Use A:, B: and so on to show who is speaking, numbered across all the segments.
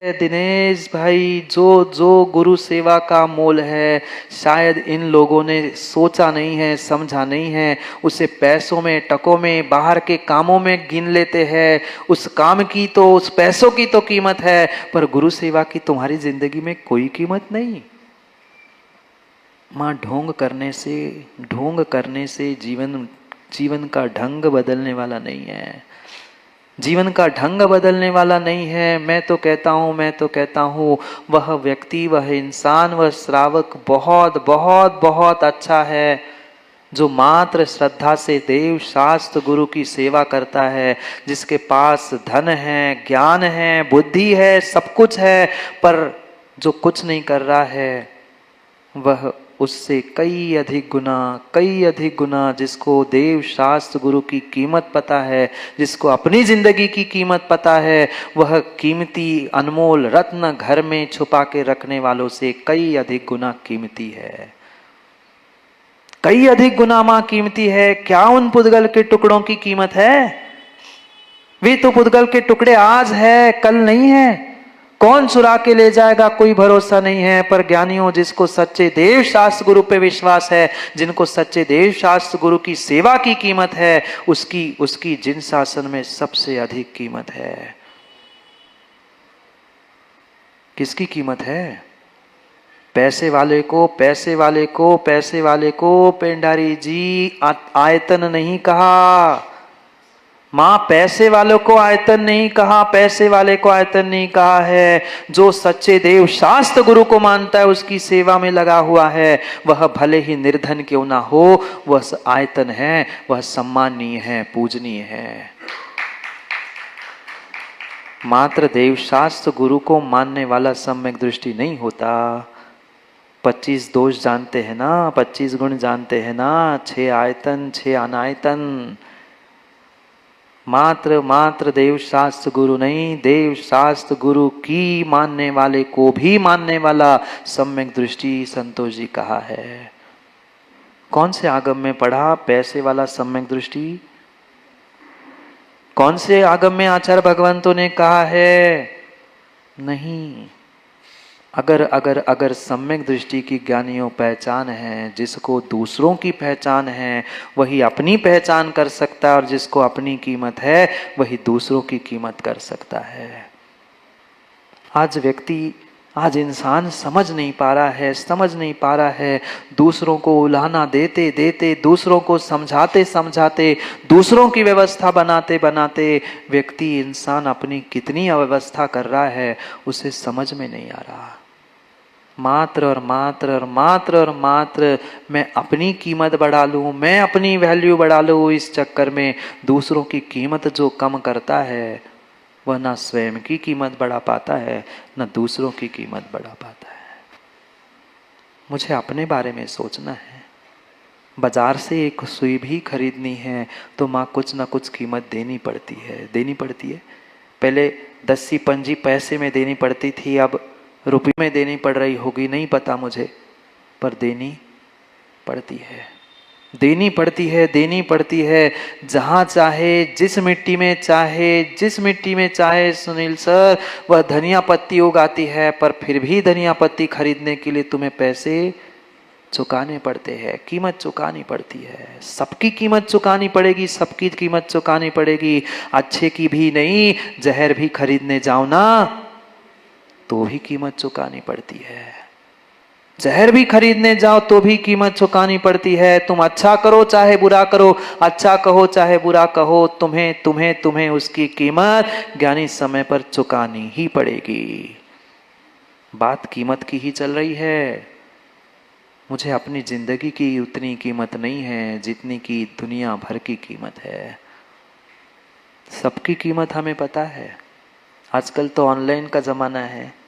A: दिनेश भाई, जो जो गुरु सेवा का मोल है शायद इन लोगों ने सोचा नहीं है, समझा नहीं है। उसे पैसों में, टकों में, बाहर के कामों में गिन लेते हैं। उस काम की तो, उस पैसों की तो कीमत है, पर गुरु सेवा की तुम्हारी जिंदगी में कोई कीमत नहीं। मां, ढोंग करने से जीवन का ढंग बदलने वाला नहीं है। जीवन का ढंग बदलने वाला नहीं है। मैं तो कहता हूँ वह व्यक्ति, वह इंसान, वह श्रावक बहुत बहुत बहुत अच्छा है जो मात्र श्रद्धा से देव शास्त्र गुरु की सेवा करता है, जिसके पास धन है, ज्ञान है, बुद्धि है, सब कुछ है, पर जो कुछ नहीं कर रहा है वह उससे कई अधिक गुना, जिसको देव शास्त्र गुरु की कीमत पता है, जिसको अपनी जिंदगी की कीमत पता है, वह कीमती अनमोल रत्न घर में छुपा के रखने वालों से कई अधिक गुना कीमती है। कई अधिक गुना मां कीमती है। क्या उन पुद्गल के टुकड़ों की कीमत है? वे तो पुद्गल के टुकड़े आज है, कल नहीं है। कौन चुरा के ले जाएगा कोई भरोसा नहीं है। पर ज्ञानियों, जिसको सच्चे देव शास्त्र गुरु पे विश्वास है, जिनको सच्चे देव शास्त्र गुरु की सेवा की कीमत है, उसकी जिन शासन में सबसे अधिक कीमत है। किसकी कीमत है? पैसे वाले को पेंडारी जी आयतन नहीं कहा। मां, पैसे वालों को आयतन नहीं कहा, पैसे वाले को आयतन नहीं कहा है। जो सच्चे देव शास्त्र गुरु को मानता है, उसकी सेवा में लगा हुआ है, वह भले ही निर्धन क्यों ना हो, वह आयतन है, वह सम्माननीय है, पूजनीय है। मात्र देव शास्त्र गुरु को मानने वाला सम्यक दृष्टि नहीं होता। 25 दोष जानते हैं ना, 25 गुण जानते हैं ना, 6 आयतन, 6 अनायतन। मात्र देव शास्त्र गुरु नहीं, देव शास्त्र गुरु की मानने वाले को भी मानने वाला सम्यक दृष्टि संतोष जी कहा है। कौन से आगम में पढ़ा पैसे वाला सम्यक दृष्टि? कौन से आगम में आचार्य भगवंतों ने कहा है? नहीं। अगर सम्यक दृष्टि की ज्ञानियों पहचान है, जिसको दूसरों की पहचान है वही अपनी पहचान कर सकता है, और जिसको अपनी कीमत है वही दूसरों की कीमत कर सकता है। आज इंसान समझ नहीं पा रहा है। दूसरों को उलाहना देते देते, दूसरों को समझाते समझाते, दूसरों की व्यवस्था बनाते बनाते व्यक्ति, इंसान अपनी कितनी अव्यवस्था कर रहा है उसे समझ में नहीं आ रहा। मात्र मैं अपनी कीमत बढ़ा लूं, मैं अपनी वैल्यू बढ़ा लूं, इस चक्कर में दूसरों की कीमत जो कम करता है वह ना स्वयं की कीमत बढ़ा पाता है, ना दूसरों की कीमत बढ़ा पाता है। मुझे अपने बारे में सोचना है। बाजार से एक सुई भी खरीदनी है तो माँ कुछ ना कुछ कीमत देनी पड़ती है। पहले 10 पैसे में देनी पड़ती थी, अब रुपये में देनी पड़ रही होगी, नहीं पता मुझे, पर देनी पड़ती है। जहाँ चाहे, जिस मिट्टी में चाहे सुनील सर, वह धनिया पत्ती उगाती है, पर फिर भी धनिया पत्ती खरीदने के लिए तुम्हें पैसे चुकाने पड़ते हैं, कीमत चुकानी पड़ती है। सबकी कीमत चुकानी पड़ेगी। अच्छे की भी नहीं, जहर भी खरीदने जाओ ना तो भी कीमत चुकानी पड़ती है। जहर भी खरीदने जाओ तो भी कीमत चुकानी पड़ती है। तुम अच्छा करो चाहे बुरा करो, अच्छा कहो चाहे बुरा कहो, तुम्हें उसकी कीमत ज्ञानी समय पर चुकानी ही पड़ेगी। बात कीमत की ही चल रही है। मुझे अपनी जिंदगी की उतनी कीमत नहीं है जितनी की दुनिया भर की कीमत है। सबकी कीमत हमें पता है। आजकल तो ऑनलाइन का ज़माना है,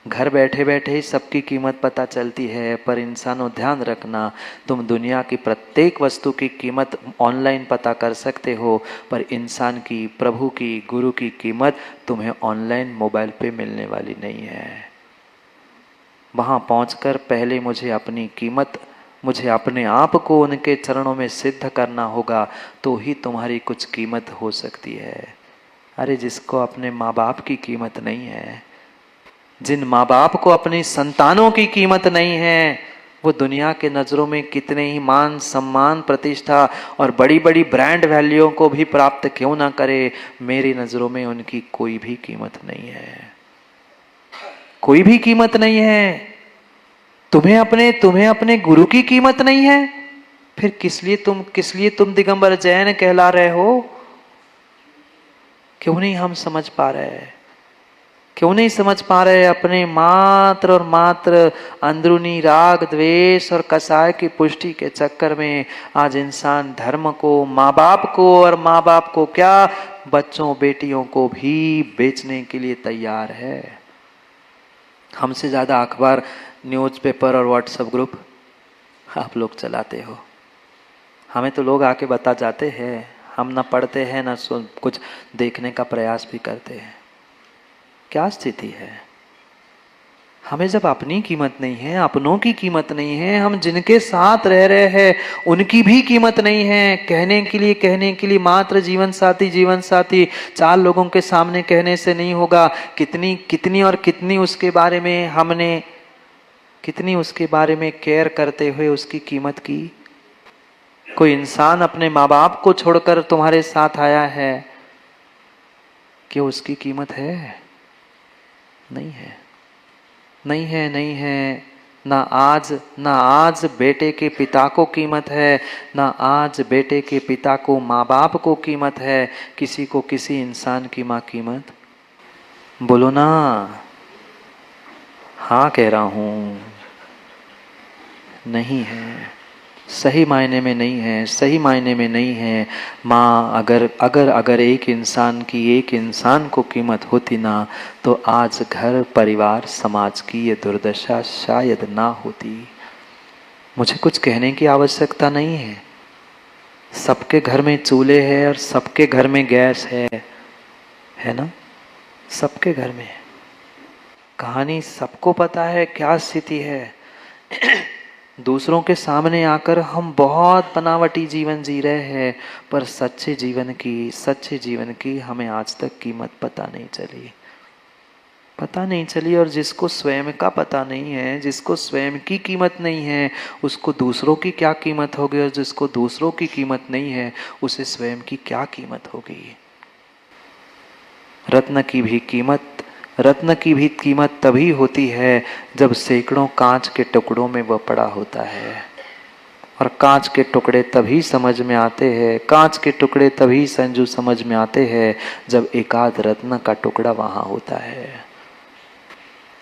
A: घर बैठे बैठे ही सबकी कीमत पता चलती है। पर इंसानों, ध्यान रखना, तुम दुनिया की प्रत्येक वस्तु की कीमत ऑनलाइन पता कर सकते हो, पर इंसान की, प्रभु की, गुरु की कीमत तुम्हें ऑनलाइन मोबाइल पे मिलने वाली नहीं है। वहाँ पहुँचकर पहले मुझे अपने आप को उनके चरणों में सिद्ध करना होगा, तो ही तुम्हारी कुछ कीमत हो सकती है। अरे जिसको अपने माँ बाप की कीमत नहीं है, जिन माँ बाप को अपनी संतानों की कीमत नहीं है, वो दुनिया के नजरों में कितने ही मान सम्मान प्रतिष्ठा और बड़ी बड़ी ब्रांड वैल्यू को भी प्राप्त क्यों ना करे, मेरी नजरों में उनकी कोई भी कीमत नहीं है, कोई भी कीमत नहीं है। तुम्हें अपने गुरु की कीमत नहीं है, फिर किस लिए तुम दिगंबर जैन कहला रहे हो? क्यों नहीं हम समझ पा रहे, क्यों नहीं समझ पा रहे? अपने मात्र और मात्र अंदरूनी राग द्वेष और कसाय की पुष्टि के चक्कर में आज इंसान धर्म को, माँ बाप को, और माँ बाप को क्या, बच्चों बेटियों को भी बेचने के लिए तैयार है। हमसे ज्यादा अखबार, न्यूज़पेपर और व्हाट्सएप ग्रुप आप लोग चलाते हो। हमें तो लोग आके बता जाते हैं, हम ना पढ़ते हैं ना कुछ देखने का प्रयास भी करते हैं। क्या स्थिति है? हमें जब अपनी कीमत नहीं है, अपनों की कीमत नहीं है, हम जिनके साथ रह रहे हैं उनकी भी कीमत नहीं है। कहने के लिए मात्र जीवन साथी 4 लोगों के सामने कहने से नहीं होगा। कितनी उसके बारे में हमने, कितनी उसके बारे में केयर करते हुए उसकी कीमत की। कोई इंसान अपने माँ बाप को छोड़कर तुम्हारे साथ आया है, क्या उसकी कीमत है? नहीं है, नहीं है, नहीं है। ना आज बेटे के पिता को कीमत है, ना आज बेटे के पिता को माँ बाप को कीमत है, किसी को किसी इंसान की माँ कीमत। बोलो ना, हाँ कह रहा हूं, नहीं है, सही मायने में नहीं है, सही मायने में नहीं है। माँ अगर एक इंसान को कीमत होती ना, तो आज घर परिवार समाज की ये दुर्दशा शायद ना होती। मुझे कुछ कहने की आवश्यकता नहीं है। सबके घर में चूल्हे हैं और सबके घर में गैस है ना? सबके घर में। कहानी सबको पता है क्या स्थिति है। दूसरों के सामने आकर हम बहुत बनावटी जीवन जी रहे हैं, पर सच्चे जीवन की हमें आज तक कीमत पता नहीं चली। और जिसको स्वयं का पता नहीं है, जिसको स्वयं की कीमत नहीं है, उसको दूसरों की क्या कीमत होगी, और जिसको दूसरों की कीमत नहीं है, उसे स्वयं की क्या कीमत होगी। रत्न की भी कीमत तभी होती है जब सैकड़ों कांच के टुकड़ों में वह पड़ा होता है। और कांच के टुकड़े तभी समझ में आते हैं, कांच के टुकड़े तभी संजू समझ में आते हैं जब एकाध रत्न का टुकड़ा वहां होता है।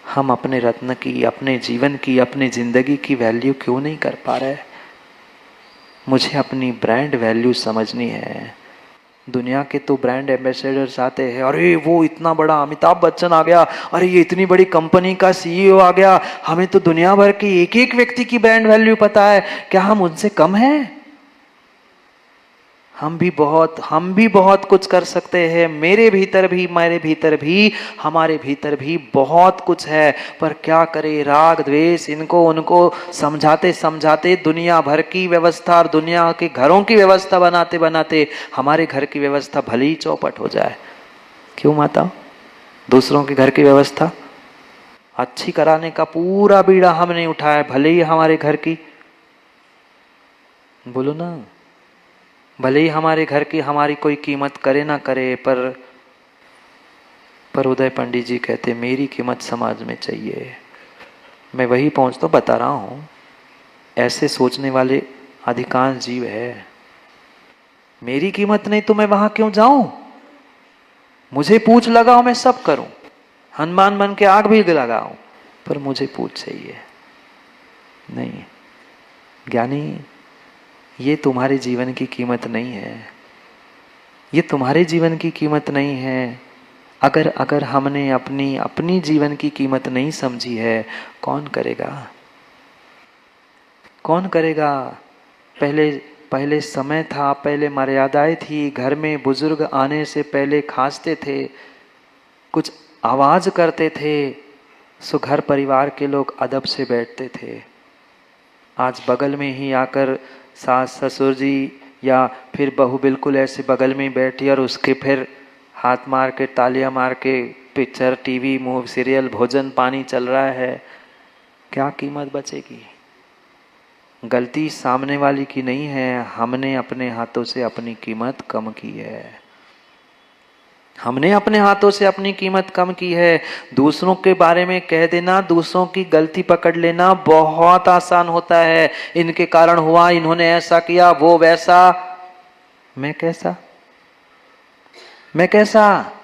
A: हम अपने रत्न की, अपने जीवन की, अपनी जिंदगी की वैल्यू क्यों नहीं कर पा रहे? मुझे अपनी ब्रांड वैल्यू समझनी है। दुनिया के तो ब्रांड एम्बेसडर्स आते हैं, अरे वो इतना बड़ा अमिताभ बच्चन आ गया, अरे ये इतनी बड़ी कंपनी का सीईओ आ गया, हमें तो दुनिया भर के एक व्यक्ति की ब्रांड वैल्यू पता है। क्या हम उनसे कम हैं? हम भी बहुत कुछ कर सकते हैं। मेरे भीतर भी हमारे भीतर भी बहुत कुछ है, पर क्या करे, राग द्वेष इनको उनको समझाते दुनिया भर की व्यवस्था और दुनिया के घरों की व्यवस्था बनाते हमारे घर की व्यवस्था भले ही चौपट हो जाए। क्यों माता? दूसरों के घर की व्यवस्था अच्छी कराने का पूरा बीड़ा हमने उठाया, भले ही हमारे घर की, बोलो ना, भले ही हमारे घर की हमारी कोई कीमत करे ना करे, पर उदय पंडित जी कहते मेरी कीमत समाज में चाहिए। मैं वही पहुंचता बता रहा हूं, ऐसे सोचने वाले अधिकांश जीव है। मेरी कीमत नहीं तो मैं वहां क्यों जाऊं? मुझे पूछ लगाओ, मैं सब करूं, हनुमान बन के आग भी लगाऊं, पर मुझे पूछ चाहिए। नहीं ज्ञानी, ये तुम्हारे जीवन की कीमत नहीं है, ये तुम्हारे जीवन की कीमत नहीं है। अगर हमने अपनी जीवन की कीमत नहीं समझी है, कौन करेगा? पहले समय था, पहले मर्यादाएं थी, घर में बुजुर्ग आने से पहले खांसते थे, कुछ आवाज करते थे, सो घर परिवार के लोग अदब से बैठते थे। आज बगल में ही आकर सास ससुर जी या फिर बहू बिल्कुल ऐसे बगल में बैठी और उसके फिर हाथ मार के तालियां मार के पिक्चर, टीवी, मूवी, सीरियल, भोजन पानी चल रहा है, क्या कीमत बचेगी? गलती सामने वाली की नहीं है, हमने अपने हाथों से अपनी कीमत कम की है। हमने अपने हाथों से अपनी कीमत कम की है। दूसरों के बारे में कह देना, दूसरों की गलती पकड़ लेना बहुत आसान होता है। इनके कारण हुआ, इन्होंने ऐसा किया, वो वैसा, मैं कैसा, मैं कैसा।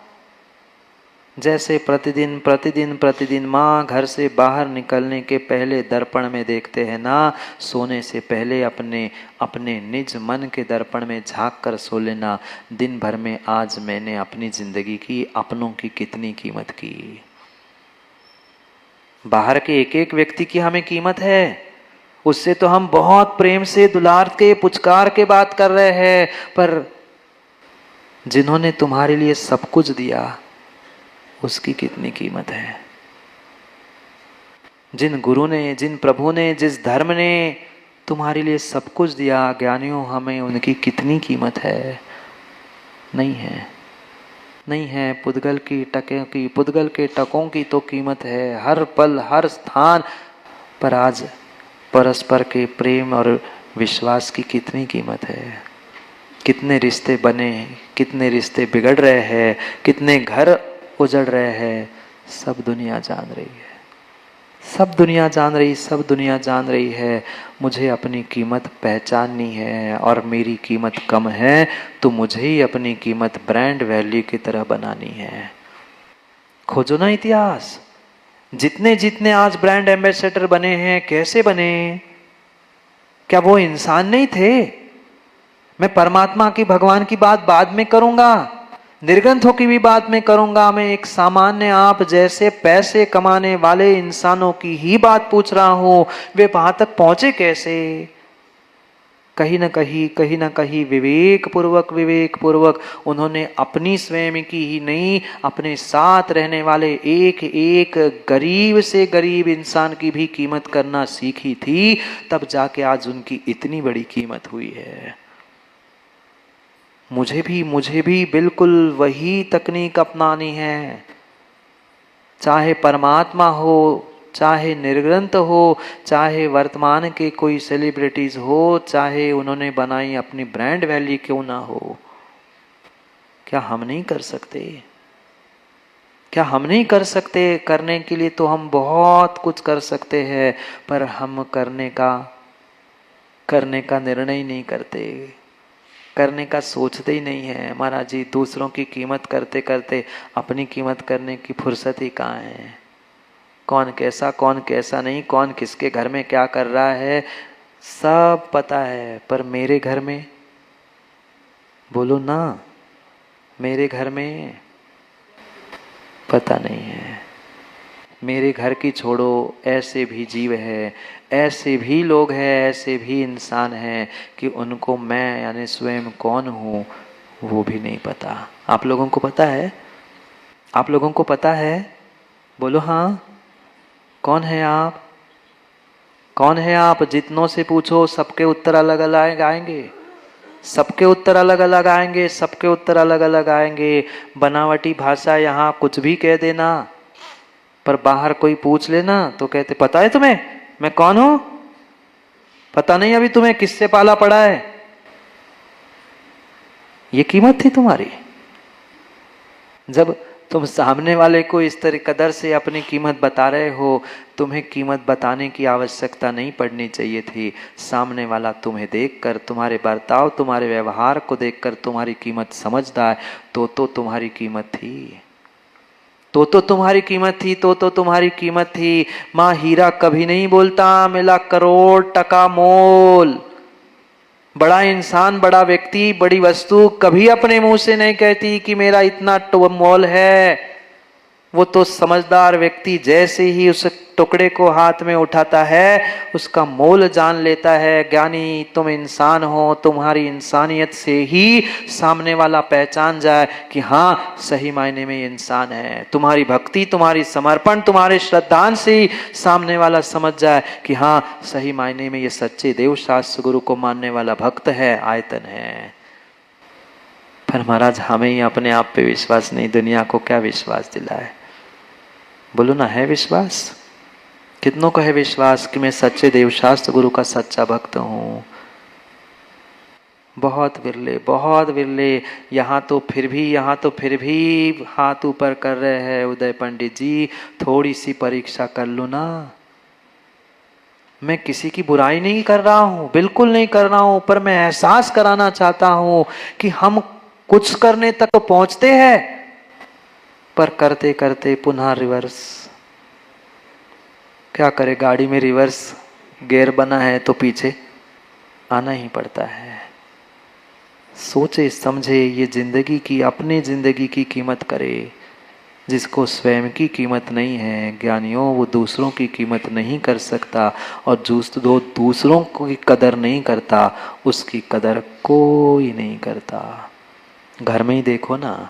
A: जैसे प्रतिदिन प्रतिदिन प्रतिदिन माँ घर से बाहर निकलने के पहले दर्पण में देखते हैं ना, सोने से पहले अपने अपने निज मन के दर्पण में झांक कर सो लेना, दिन भर में आज मैंने अपनी जिंदगी की, अपनों की कितनी कीमत की। बाहर के एक एक व्यक्ति की हमें कीमत है, उससे तो हम बहुत प्रेम से दुलार के पुचकार के बात कर रहे हैं, पर जिन्होंने तुम्हारे लिए सब कुछ दिया उसकी कितनी कीमत है। जिन गुरु ने, जिन प्रभु ने, जिस धर्म ने तुम्हारे लिए सब कुछ दिया, ज्ञानियों, हमें उनकी कितनी कीमत है? नहीं है, नहीं है। पुद्गल की टके की, पुद्गल के टकों की तो कीमत है हर पल हर स्थान पर। आज परस्पर के प्रेम और विश्वास की कितनी कीमत है? कितने रिश्ते बने, कितने रिश्ते बिगड़ रहे हैं, कितने घर उजड़ रहे हैं, सब दुनिया जान रही है, सब दुनिया जान रही, सब दुनिया जान रही है। मुझे अपनी कीमत पहचाननी है, और मेरी कीमत कम है तो मुझे ही अपनी कीमत ब्रांड वैल्यू की तरह बनानी है। खोजो ना इतिहास, जितने जितने आज ब्रांड एम्बेसडर बने हैं, कैसे बने? क्या वो इंसान नहीं थे? मैं परमात्मा की, भगवान की बात बाद में करूंगा, निर्ग्रंथों की भी बात में करूंगा। मैं एक सामान्य आप जैसे पैसे कमाने वाले इंसानों की ही बात पूछ रहा हूं। वे वहां तक पहुंचे कैसे? कहीं ना कहीं विवेक पूर्वक उन्होंने अपनी स्वयं की ही नहीं, अपने साथ रहने वाले एक एक गरीब से गरीब इंसान की भी कीमत करना सीखी थी। तब जाके आज उनकी इतनी बड़ी कीमत हुई है। मुझे भी बिल्कुल वही तकनीक अपनानी है। चाहे परमात्मा हो, चाहे निर्ग्रंथ हो, चाहे वर्तमान के कोई सेलिब्रिटीज हो, चाहे उन्होंने बनाई अपनी ब्रांड वैल्यू क्यों ना हो, क्या हम नहीं कर सकते? क्या हम नहीं कर सकते? करने के लिए तो हम बहुत कुछ कर सकते हैं, पर हम करने का निर्णय ही नहीं करते, करने का सोचते ही नहीं है। महाराज जी, दूसरों की कीमत करते करते अपनी कीमत करने की फुर्सत ही कहाँ है? कौन कैसा नहीं, कौन किसके घर में क्या कर रहा है, सब पता है, पर मेरे घर में बोलो ना, मेरे घर में पता नहीं है। मेरे घर की छोड़ो, ऐसे भी जीव है, ऐसे भी लोग हैं, ऐसे भी इंसान हैं कि उनको मैं यानी स्वयं कौन हूँ वो भी नहीं पता। आप लोगों को पता है? आप लोगों को पता है? बोलो हाँ। कौन है आप? कौन है आप? जितनों से पूछो सबके उत्तर अलग अलग आएंगे, सबके उत्तर अलग अलग आएंगे, सबके उत्तर अलग अलग आएंगे। बनावटी भाषा, यहाँ कुछ भी कह देना, पर बाहर कोई पूछ लेना तो कहते पता है तुम्हें मैं कौन हूं? पता नहीं अभी तुम्हें किससे पाला पड़ा है? ये कीमत थी तुम्हारी। जब तुम सामने वाले को इस तरह कदर से अपनी कीमत बता रहे हो, तुम्हें कीमत बताने की आवश्यकता नहीं पड़नी चाहिए थी। सामने वाला तुम्हें देखकर, तुम्हारे बर्ताव, तुम्हारे व्यवहार को देखकर तुम्हारी कीमत समझता है, तो तुम्हारी कीमत थी, तो तुम्हारी कीमत थी, तो तुम्हारी कीमत थी। माँ हीरा कभी नहीं बोलता मिला करोड़ टका मोल। बड़ा इंसान, बड़ा व्यक्ति, बड़ी वस्तु कभी अपने मुंह से नहीं कहती कि मेरा इतना मोल है। वो तो समझदार व्यक्ति जैसे ही उस टुकड़े को हाथ में उठाता है उसका मोल जान लेता है। ज्ञानी तुम इंसान हो, तुम्हारी इंसानियत से ही सामने वाला पहचान जाए कि हाँ सही मायने में इंसान है। तुम्हारी भक्ति, तुम्हारी समर्पण, तुम्हारे श्रद्धांजलि से ही सामने वाला समझ जाए कि हाँ सही मायने में ये सच्चे देव शास्त्र गुरु को मानने वाला भक्त है, आयतन है। पर महाराज हमें ही अपने आप पे विश्वास नहीं, दुनिया को क्या विश्वास दिलाए? बोलो ना, है विश्वास? कितनों को है विश्वास कि मैं सच्चे देवशास्त्र गुरु का सच्चा भक्त हूं? बहुत विरले, बहुत विरले। यहाँ तो फिर भी हाथ ऊपर कर रहे हैं उदय पंडित जी। थोड़ी सी परीक्षा कर लो ना। मैं किसी की बुराई नहीं कर रहा हूं, बिल्कुल नहीं कर रहा हूं, पर मैं एहसास कराना चाहता हूं कि हम कुछ करने तक तो पहुंचते हैं, पर करते करते पुनः रिवर्स। क्या करे, गाड़ी में रिवर्स गियर बना है तो पीछे आना ही पड़ता है। सोचे समझे ये जिंदगी की, अपनी जिंदगी की कीमत करे। जिसको स्वयं की कीमत नहीं है ज्ञानियों, वो दूसरों की कीमत नहीं कर सकता, और जो दूसरों की कदर नहीं करता उसकी कदर कोई नहीं करता। घर में ही देखो ना,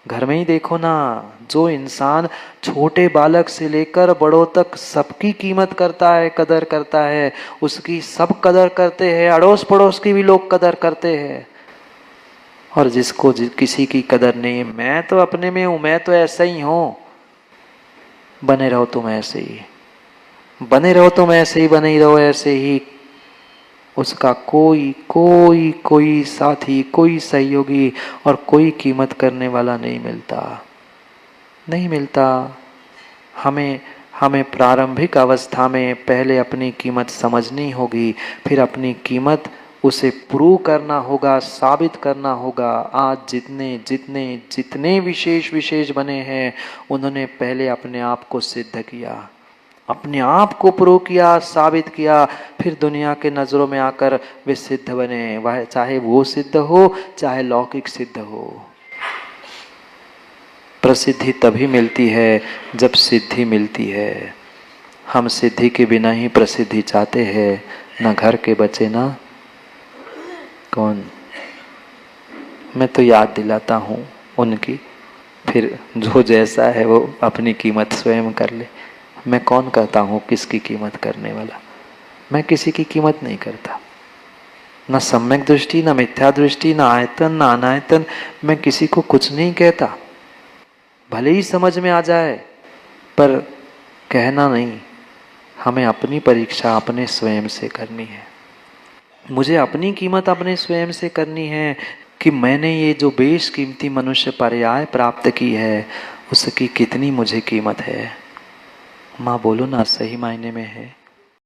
A: घर में ही देखो ना, जो इंसान छोटे बालक से लेकर बड़ों तक सबकी कीमत करता है, कदर करता है, उसकी सब कदर करते हैं, अड़ोस पड़ोस की भी लोग कदर करते हैं। और जिसको किसी की कदर नहीं, मैं तो अपने में हूं, मैं तो ऐसा ही हूं, बने रहो तुम ऐसे ही, बने रहो तुम ऐसे ही, बने ही रहो ऐसे ही। उसका कोई कोई कोई साथी, कोई सहयोगी और कोई कीमत करने वाला नहीं मिलता, नहीं मिलता। हमें प्रारंभिक अवस्था में पहले अपनी कीमत समझनी होगी, फिर अपनी कीमत उसे प्रूव करना होगा, साबित करना होगा। आज जितने जितने जितने विशेष बने हैं, उन्होंने पहले अपने आप को सिद्ध किया, अपने आप को प्रूव किया, साबित किया, फिर दुनिया के नजरों में आकर वे सिद्ध बने। वह चाहे वो सिद्ध हो, चाहे लौकिक सिद्ध हो। प्रसिद्धि तभी मिलती है जब सिद्धि मिलती है। हम सिद्धि के बिना ही प्रसिद्धि चाहते हैं। ना घर के बच्चे, ना कौन। मैं तो याद दिलाता हूँ उनकी, फिर जो जैसा है वो अपनी कीमत स्वयं कर ले। मैं कौन कहता हूँ किसकी कीमत करने वाला? मैं किसी की कीमत नहीं करता, ना सम्यक दृष्टि, ना मिथ्या दृष्टि, ना आयतन, ना अनायतन। मैं किसी को कुछ नहीं कहता, भले ही समझ में आ जाए, पर कहना नहीं। हमें अपनी परीक्षा अपने स्वयं से करनी है। मुझे अपनी कीमत अपने स्वयं से करनी है कि मैंने ये जो बेशकीमती मनुष्य पर्याय प्राप्त की है, उसकी कितनी मुझे कीमत है। माँ बोलो ना, सही मायने में है।